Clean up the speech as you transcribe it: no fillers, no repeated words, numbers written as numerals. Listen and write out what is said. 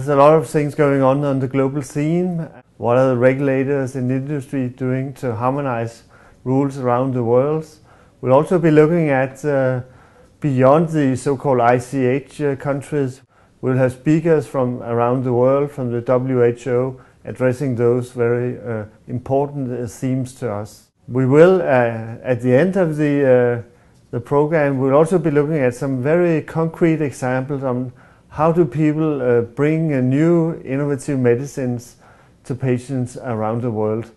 There's a lot of things going on the global scene. What are the regulators in the industry doing to harmonize rules around the world? We'll also be looking at beyond the so-called ICH countries. We'll have speakers from around the world, from the WHO, addressing those very important themes to us. We will, at the end of the program, we'll also be looking at some very concrete examples on how do people bring new innovative medicines to patients around the world.